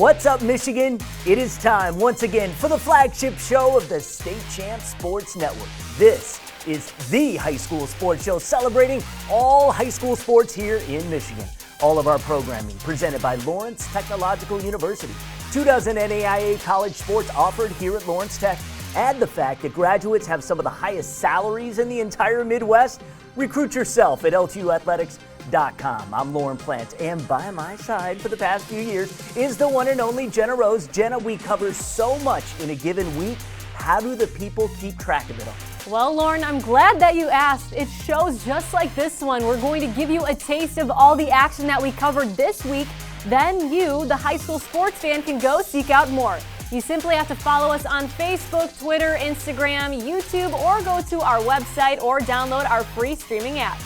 What's up, Michigan? It is time once again for the flagship show of the State Champs Sports Network. This is the high school sports show celebrating all high school sports here in Michigan. All of our programming presented by Lawrence Technological University. 2 dozen NAIA college sports offered here at Lawrence Tech. Add the fact that graduates have some of the highest salaries in the entire Midwest. Recruit yourself at LTUathletics.com. I'm Lorne Plant, and by my side for the past few years is the one and only Genna Rose. Genna, we cover so much in a given week. How do the people keep track of it all? Well, Lorne, I'm glad that you asked. It shows just like this one. We're going to give you a taste of all the action that we covered this week. Then you, the high school sports fan, can go seek out more. You simply have to follow us on Facebook, Twitter, Instagram, YouTube, or go to our website or download our free streaming app.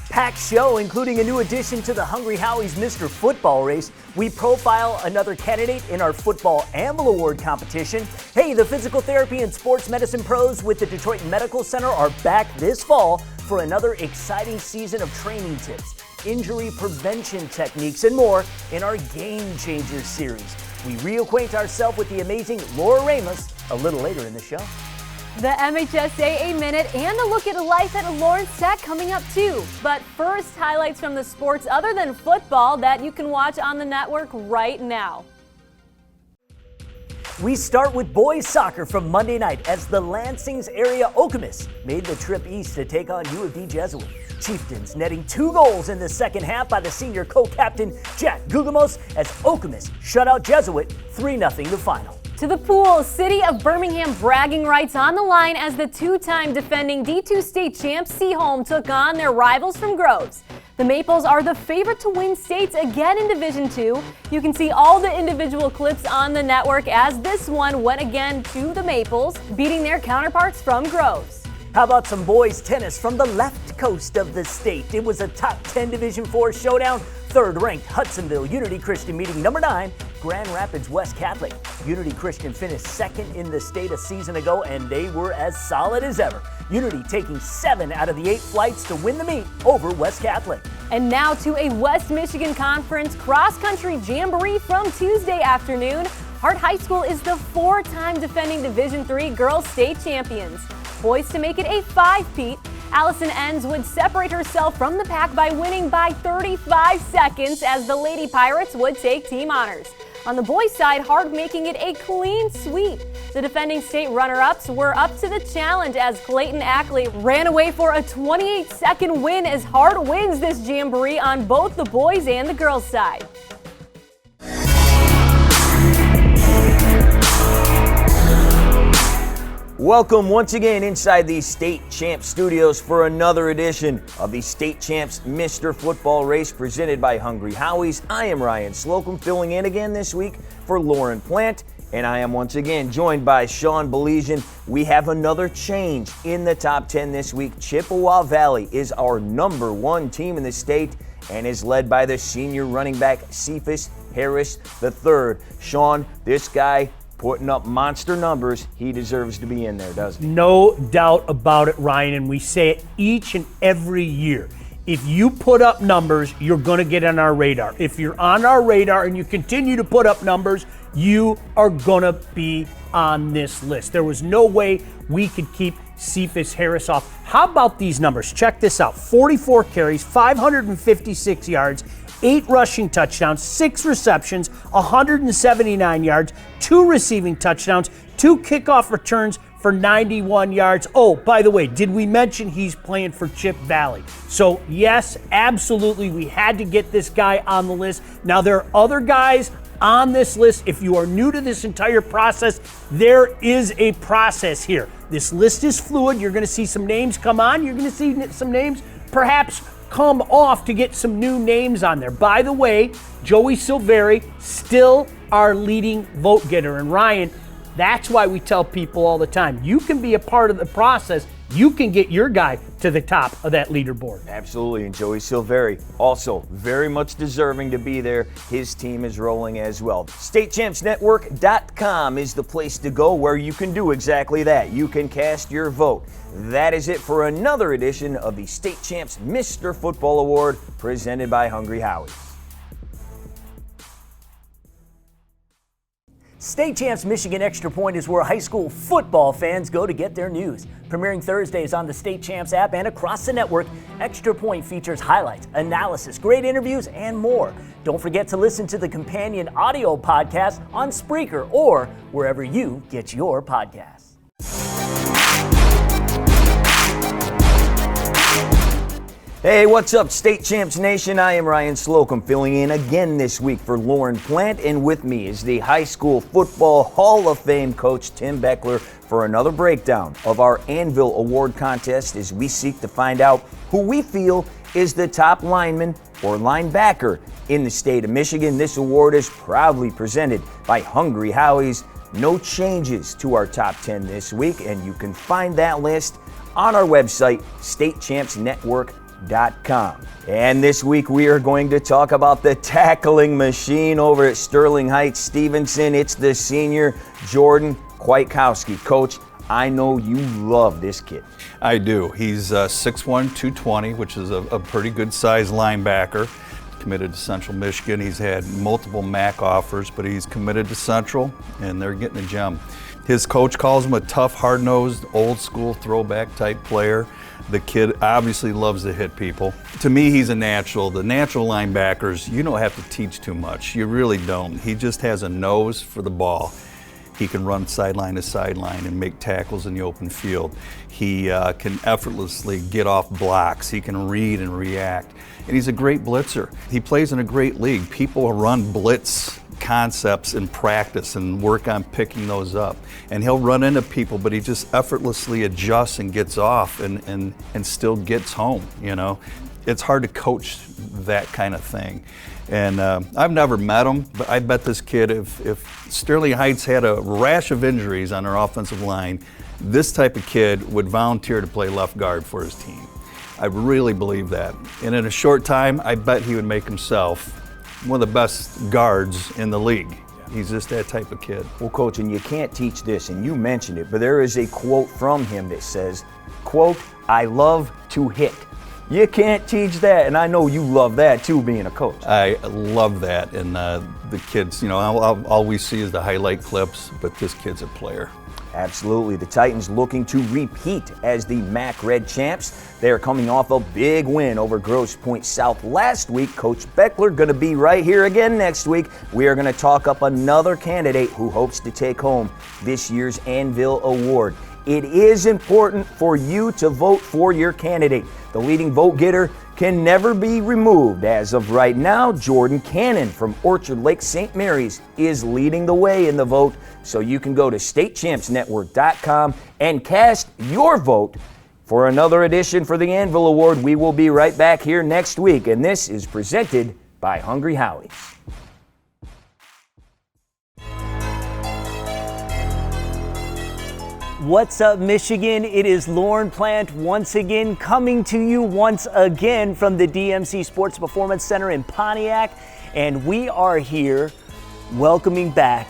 Packed show, including a new addition to the Hungry Howie's Mr. Football race. We profile another candidate in our Football Anvil Award competition. Hey, the physical therapy and sports medicine pros with the Detroit Medical Center are back this fall for another exciting season of training tips, injury prevention techniques, and more in our Game Changers series. We reacquaint ourselves with the amazing Laura Ramos a little later in the show. The MHSAA Minute and a look at life at Lawrence Tech coming up too. But first, highlights from the sports other than football that you can watch on the network right now. We start with boys soccer from Monday night as the Lansing's area Okemos made the trip east to take on U of D Jesuit. Chieftains netting 2 goals in the second half by the senior co-captain Jack Gugamos as Okemos shut out Jesuit 3-0 the final. To the pool, City of Birmingham bragging rights on the line as the 2-time defending D2 state champs Seaholm took on their rivals from Groves. The Maples are the favorite to win states again in Division II. You can see all the individual clips on the network as this one went again to the Maples, beating their counterparts from Groves. How about some boys tennis from the left coast of the state? It was a top 10 Division IV showdown. Third-ranked Hudsonville Unity Christian meeting number 9, Grand Rapids West Catholic. Unity Christian finished second in the state a season ago, and they were as solid as ever. Unity taking 7 out of the 8 flights to win the meet over West Catholic. And now to a West Michigan Conference cross-country jamboree from Tuesday afternoon. Hart High School is the 4-time defending Division III girls state champions. Poised to make it a 5-peat, Allison Enns would separate herself from the pack by winning by 35 seconds as the Lady Pirates would take team honors. On the boys' side, Hart making it a clean sweep. The defending state runner-ups were up to the challenge as Clayton Ackley ran away for a 28-second win as Hart wins this jamboree on both the boys' and the girls' side. Welcome once again inside the State Champs studios for another edition of the State Champs Mr. Football race presented by Hungry Howie's. I am Ryan Slocum filling in again this week for Lauren Plant, and I am once again joined by Sean Belizean. We have another change in the top 10 this week. Chippewa Valley is our number 1 team in the state and is led by the senior running back Cephas Harris III. Sean, this guy putting up monster numbers. He deserves to be in there, doesn't he? No doubt about it, Ryan, and we say it each and every year. If you put up numbers, you're going to get on our radar. If you're on our radar and you continue to put up numbers, you are going to be on this list. There was no way we could keep Cephas Harris off. How about these numbers? Check this out. 44 carries, 556 yards, 8 rushing touchdowns, 6 receptions, 179 yards, 2 receiving touchdowns, 2 kickoff returns for 91 yards. Oh, by the way, did we mention he's playing for Chip Valley? So yes, absolutely, we had to get this guy on the list. Now there are other guys on this list. If you are new to this entire process, there is a process here. This list is fluid. You're going to see some names come on. You're going to see some names perhaps come off to get some new names on there. By the way, Joey Silveri, still our leading vote getter. And Ryan, that's why we tell people all the time, you can be a part of the process. You can get your guy to the top of that leaderboard. Absolutely, and Joey Silveri also very much deserving to be there. His team is rolling as well. StateChampsNetwork.com is the place to go where you can do exactly that. You can cast your vote. That is it for another edition of the State Champs Mr. Football Award presented by Hungry Howie. State Champs Michigan Extra Point is where high school football fans go to get their news. Premiering Thursdays on the State Champs app and across the network, Extra Point features highlights, analysis, great interviews, and more. Don't forget to listen to the companion audio podcast on Spreaker or wherever you get your podcasts. Hey, what's up, State Champs Nation? I am Ryan Slocum, filling in again this week for Lorne Plant, and with me is the High School Football Hall of Fame coach Tim Beckler for another breakdown of our Anvil Award contest as we seek to find out who we feel is the top lineman or linebacker in the state of Michigan. This award is proudly presented by Hungry Howie's. No changes to our top 10 this week, and you can find that list on our website, statechampsnetwork.com. And this week we are going to talk about the tackling machine over at Sterling Heights Stevenson. It's the senior Jordan Kwiatkowski. Coach, I know you love this kid. I do. He's 6'1", 220, which is a pretty good size linebacker. Committed to Central Michigan. He's had multiple MAC offers, but he's committed to Central, and they're getting a gem. His coach calls him a tough, hard-nosed, old-school throwback type player. The kid obviously loves to hit people. To me, he's a natural. The natural linebackers, you don't have to teach too much. You really don't. He just has a nose for the ball. He can run sideline to sideline and make tackles in the open field. He can effortlessly get off blocks. He can read and react. And he's a great blitzer. He plays in a great league. People run blitz concepts in practice and work on picking those up. And he'll run into people, but he just effortlessly adjusts and gets off and still gets home, you know. It's hard to coach that kind of thing. And I've never met him, but I bet this kid, if Sterling Heights had a rash of injuries on their offensive line, this type of kid would volunteer to play left guard for his team. I really believe that. And in a short time, I bet he would make himself one of the best guards in the league. He's just that type of kid. Well, Coach, and you can't teach this, and you mentioned it, but there is a quote from him that says, quote, "I love to hit." You can't teach that, and I know you love that too, being a coach. I love that, and the kids, you know, all we see is the highlight clips, but this kid's a player. Absolutely. The Titans looking to repeat as the MAC Red Champs. They are coming off a big win over Grosse Pointe South last week. Coach Beckler going to be right here again next week. We are going to talk up another candidate who hopes to take home this year's Anvil Award. It is important for you to vote for your candidate. The leading vote getter can never be removed. As of right now, Jordan Cannon from Orchard Lake St. Mary's is leading the way in the vote. So you can go to statechampsnetwork.com and cast your vote for another edition for the Anvil Award. We will be right back here next week, and this is presented by Hungry Howie's. What's up, Michigan? It is Lorne Plant once again coming to you once again from the DMC Sports Performance Center in Pontiac, and we are here welcoming back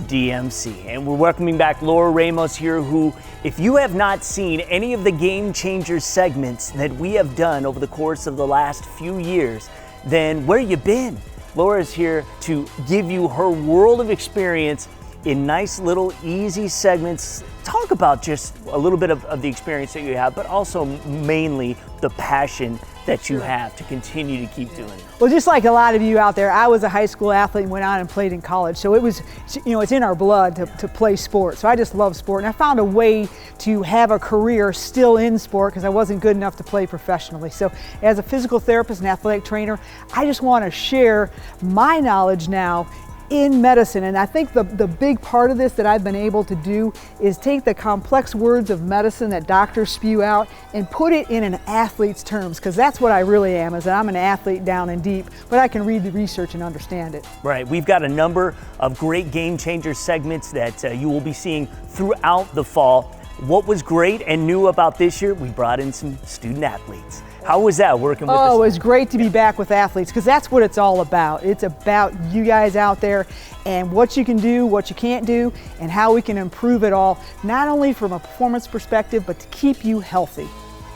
DMC, and we're welcoming back Laura Ramos here, who, if you have not seen any of the Game Changer segments that we have done over the course of the last few years, then where you been? Laura's here to give you her world of experience in nice little easy segments. Talk about just a little bit of the experience that you have, but also mainly the passion that you have to continue to keep doing it. Well, just like a lot of you out there, I was a high school athlete and went on and played in college. So it was, you know, it's in our blood to play sport. So I just love sport. And I found a way to have a career still in sport because I wasn't good enough to play professionally. So as a physical therapist and athletic trainer, I just want to share my knowledge now in medicine. And I think the big part of this that I've been able to do is take the complex words of medicine that doctors spew out and put it in an athlete's terms, because that's what I really am, is that I'm an athlete down and deep, but I can read the research and understand it. Right, we've got a number of great Game Changer segments that you will be seeing throughout the fall. What was great and new about this year, we brought in some student athletes. How was that working with Oh, it was great to be back with athletes, because that's what it's all about. It's about you guys out there and what you can do, what you can't do, and how we can improve it all, not only from a performance perspective, but to keep you healthy.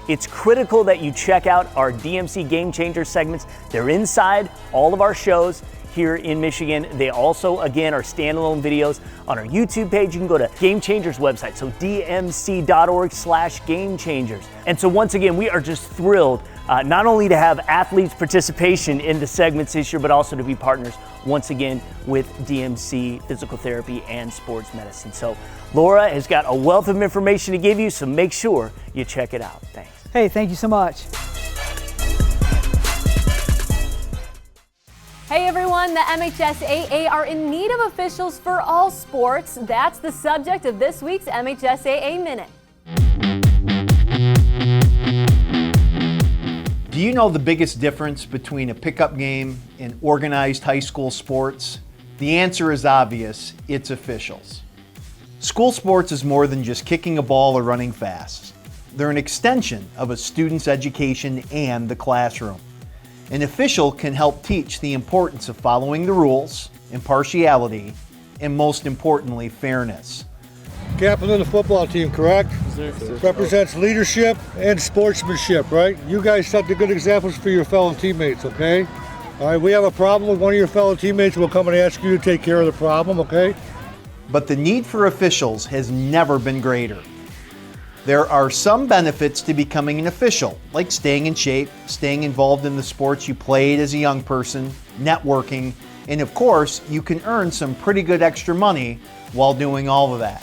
It's critical that you check out our DMC Game Changer segments. They're inside all of our shows. here in Michigan. They also, again, are standalone videos on our YouTube page. You can go to Game Changers website, so dmc.org/gamechangers. And so once again, we are just thrilled not only to have athletes' participation in the segments this year, but also to be partners once again with DMC Physical Therapy and Sports Medicine. So Laura has got a wealth of information to give you, so make sure you check it out. Thanks. Hey, thank you so much. Hey everyone, the MHSAA are in need of officials for all sports. That's the subject of this week's MHSAA Minute. Do you know the biggest difference between a pickup game and organized high school sports? The answer is obvious, it's officials. School sports is more than just kicking a ball or running fast. They're an extension of a student's education and the classroom. An official can help teach the importance of following the rules, impartiality, and most importantly, fairness. Captain of the football team, correct? Represents leadership and sportsmanship, right? You guys set the good examples for your fellow teammates, okay? All right, we have a problem with one of your fellow teammates, we'll come and ask you to take care of the problem, okay? But the need for officials has never been greater. There are some benefits to becoming an official, like staying in shape, staying involved in the sports you played as a young person, networking, and of course, you can earn some pretty good extra money while doing all of that.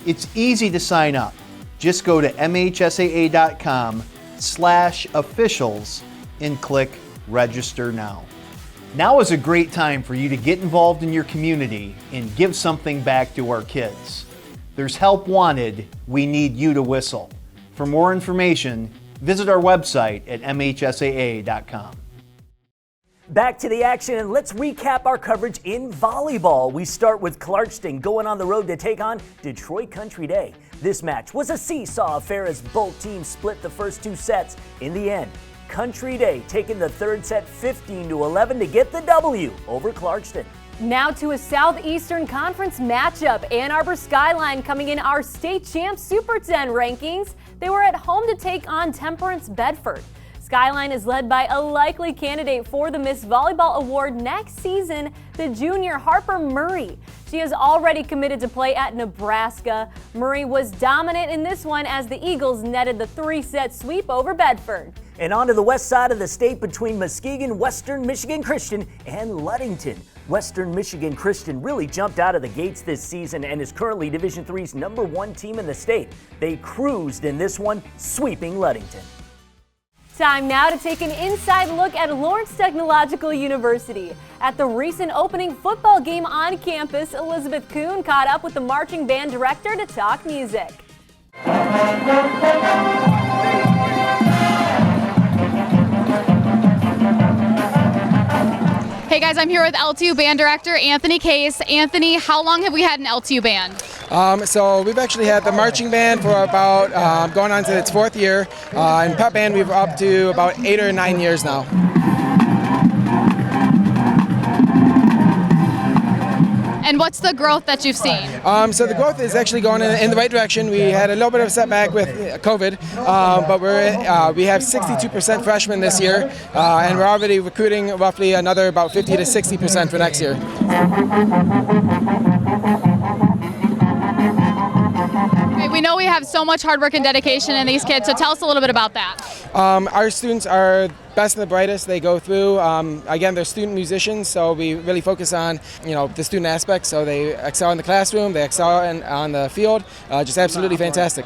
It's easy to sign up. Just go to MHSAA.com/officials and click register now. Now is a great time for you to get involved in your community and give something back to our kids. There's help wanted. We need you to whistle. For more information, visit our website at MHSAA.com. Back to the action, and let's recap our coverage in volleyball. We start with Clarkston going on the road to take on Detroit Country Day. This match was a seesaw affair as both teams split the first two sets. In the end, Country Day taking the third set 15-11 to get the W over Clarkston. Now to a Southeastern Conference matchup. Ann Arbor Skyline coming in our state champ Super 10 rankings. They were at home to take on Temperance Bedford. Skyline is led by a likely candidate for the Miss Volleyball Award next season, the junior Harper Murray. She has already committed to play at Nebraska. Murray was dominant in this one as the Eagles netted the three-set sweep over Bedford. And on to the west side of the state between Muskegon Western Michigan Christian and Ludington. Western Michigan Christian really jumped out of the gates this season and is currently Division III's #1 team in the state. They cruised in this one, sweeping Ludington. Time now to take an inside look at Lawrence Technological University. At the recent opening football game on campus, Elizabeth Kuhn caught up with the marching band director to talk music. Hey guys, I'm here with LTU band director Anthony Case. Anthony, how long have we had an LTU band? So we've actually had the marching band for about going on to its 4th year, and pep band we've up to about 8 or 9 years now. And what's the growth that you've seen? So the growth is actually going in the right direction. We had a little bit of a setback with COVID, but we have 62% freshmen this year, and we're already recruiting roughly another about 50 to 60% for next year. We know we have so much hard work and dedication in these kids, so tell us a little bit about that. Our students are best and the brightest. They go through, again, they're student musicians, so we really focus on, the student aspect. So they excel in the classroom, they excel on the field, just absolutely fantastic.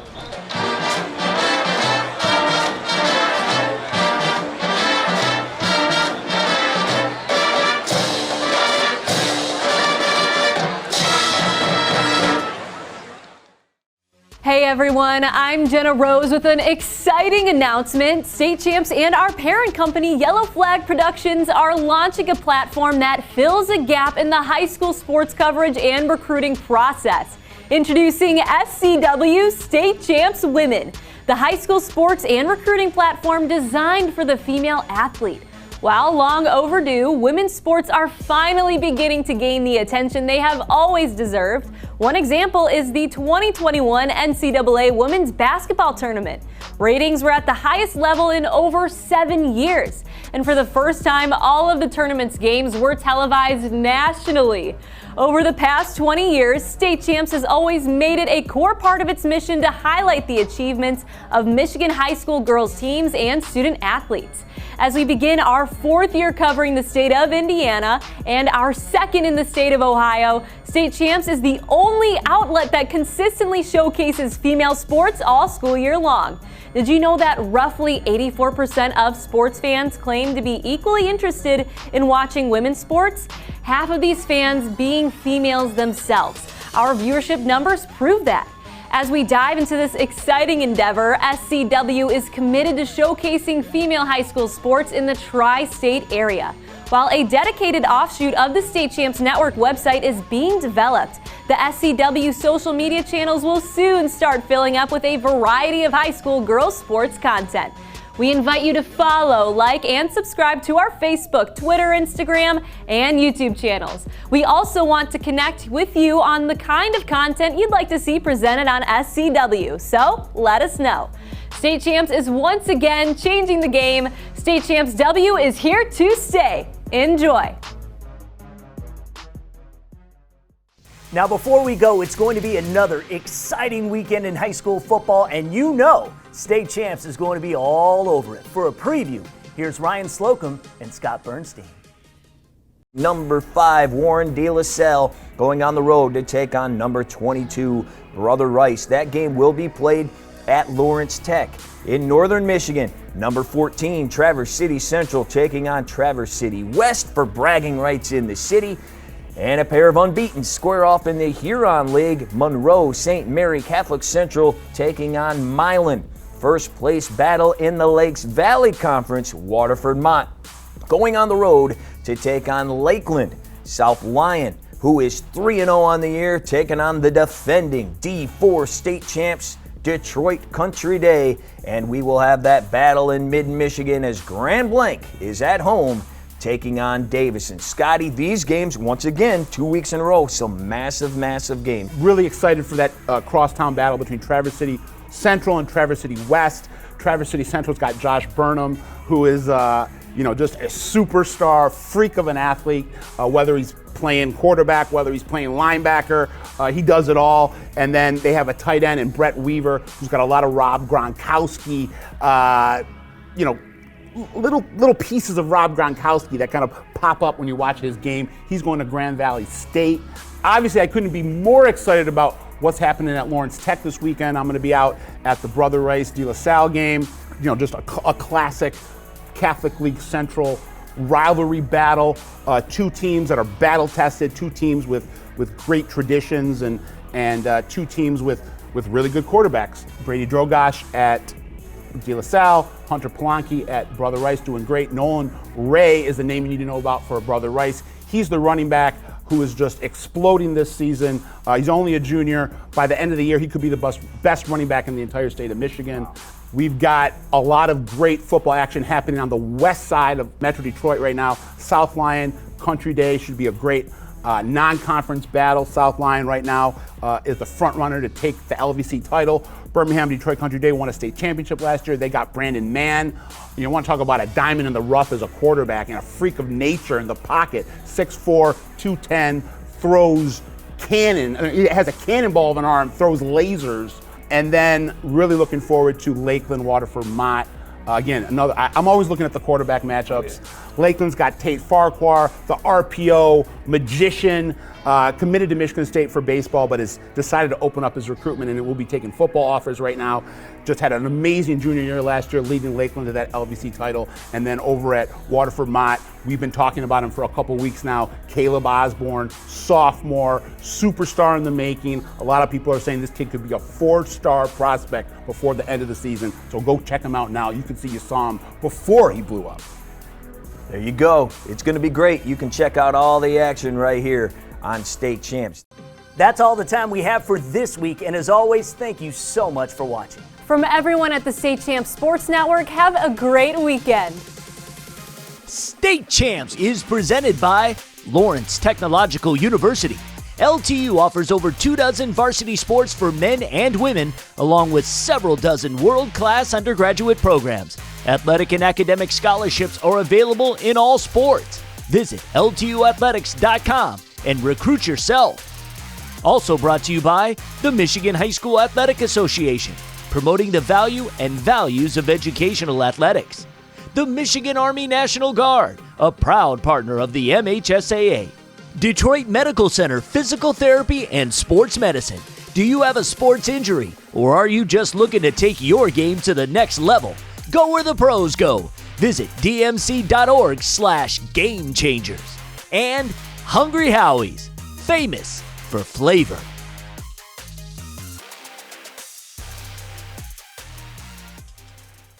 Hey everyone, I'm Genna Rose with an exciting announcement. State champs and our parent company, Yellow Flag Productions, are launching a platform that fills a gap in the high school sports coverage and recruiting process. Introducing SCW State Champs Women, the high school sports and recruiting platform designed for the female athlete. While long overdue, women's sports are finally beginning to gain the attention they have always deserved. One example is the 2021 NCAA Women's Basketball Tournament. Ratings were at the highest level in over 7 years. And for the first time, all of the tournament's games were televised nationally. Over the past 20 years, State Champs has always made it a core part of its mission to highlight the achievements of Michigan high school girls teams and student athletes. As we begin our 4th year covering the state of Indiana and our 2nd in the state of Ohio, State Champs is the only outlet that consistently showcases female sports all school year long. Did you know that roughly 84% of sports fans claim to be equally interested in watching women's sports? Half of these fans being females themselves. Our viewership numbers prove that. As we dive into this exciting endeavor, SCW is committed to showcasing female high school sports in the tri-state area. While a dedicated offshoot of the State Champs Network website is being developed, the SCW social media channels will soon start filling up with a variety of high school girls sports content. We invite you to follow, like, and subscribe to our Facebook, Twitter, Instagram, and YouTube channels. We also want to connect with you on the kind of content you'd like to see presented on SCW, so let us know. State Champs is once again changing the game. State Champs W is here to stay. Enjoy. Now, before we go, it's going to be another exciting weekend in high school football, and you know State Champs is going to be all over it. For a preview, here's Ryan Slocum and Scott Bernstein. Number 5, Warren De La Salle, going on the road to take on number 22, Brother Rice. That game will be played at Lawrence Tech. In Northern Michigan, number 14, Traverse City Central taking on Traverse City West for bragging rights in the city. And a pair of unbeaten square off in the Huron League, Monroe St. Mary Catholic Central taking on Milan. First place battle in the Lakes Valley Conference, Waterford Mott going on the road to take on Lakeland. South Lyon, who is 3-0 on the year, taking on the defending D4 state champs, Detroit Country Day. And we will have that battle in mid-Michigan as Grand Blanc is at home taking on Davison. Scotty, these games, once again, 2 weeks in a row, some massive, massive games. Really excited for that crosstown battle between Traverse City Central and Traverse City West. Traverse City Central's got Josh Burnham, who is, just a superstar, freak of an athlete, whether he's playing quarterback, whether he's playing linebacker, he does it all. And then they have a tight end in Brett Weaver, who's got a lot of Rob Gronkowski, little pieces of Rob Gronkowski that kind of pop up when you watch his game. He's going to Grand Valley State. Obviously, I couldn't be more excited about what's happening at Lawrence Tech this weekend. I'm going to be out at the Brother Rice De La Salle game. Just a classic Catholic League Central rivalry battle. Two teams that are battle tested, two teams with great traditions, and two teams with really good quarterbacks. Brady Drogosh at De La Salle, Hunter Polanki at Brother Rice doing great. Nolan Ray is the name you need to know about for Brother Rice. He's the running back who is just exploding this season. He's only a junior. By the end of the year, he could be the best running back in the entire state of Michigan. We've got a lot of great football action happening on the west side of Metro Detroit right now. South Lyon Country Day should be a great non-conference battle. South Lyon right now is the front runner to take the LVC title. Birmingham Detroit Country Day won a state championship last year. They got Brandon Mann. You want to talk about a diamond in the rough as a quarterback and a freak of nature in the pocket. 6'4", 210, throws cannon. It has a cannonball of an arm, throws lasers. And then really looking forward to Lakeland Waterford Mott. Again, I'm always looking at the quarterback matchups. Lakeland's got Tate Farquhar, the RPO magician, committed to Michigan State for baseball, but has decided to open up his recruitment, and it will be taking football offers right now. Just had an amazing junior year last year, leading Lakeland to that LVC title. And then over at Waterford Mott, we've been talking about him for a couple weeks now. Caleb Osborne, sophomore, superstar in the making. A lot of people are saying this kid could be a 4-star prospect before the end of the season. So go check him out now. You can see you saw him before he blew up. There you go. It's going to be great. You can check out all the action right here on State Champs. That's all the time we have for this week, and as always, thank you so much for watching. From everyone at the State Champs Sports Network, have a great weekend. State Champs is presented by Lawrence Technological University. LTU offers over 24 varsity sports for men and women, along with several dozen world-class undergraduate programs. Athletic and academic scholarships are available in all sports. Visit LTUathletics.com and recruit yourself. Also brought to you by the Michigan High School Athletic Association, promoting the value and values of educational athletics. The Michigan Army National Guard, a proud partner of the MHSAA. Detroit Medical Center Physical Therapy and Sports Medicine. Do you have a sports injury, or are you just looking to take your game to the next level? Go where the pros go. Visit dmc.org/gamechangers. And Hungry Howie's, famous for flavor.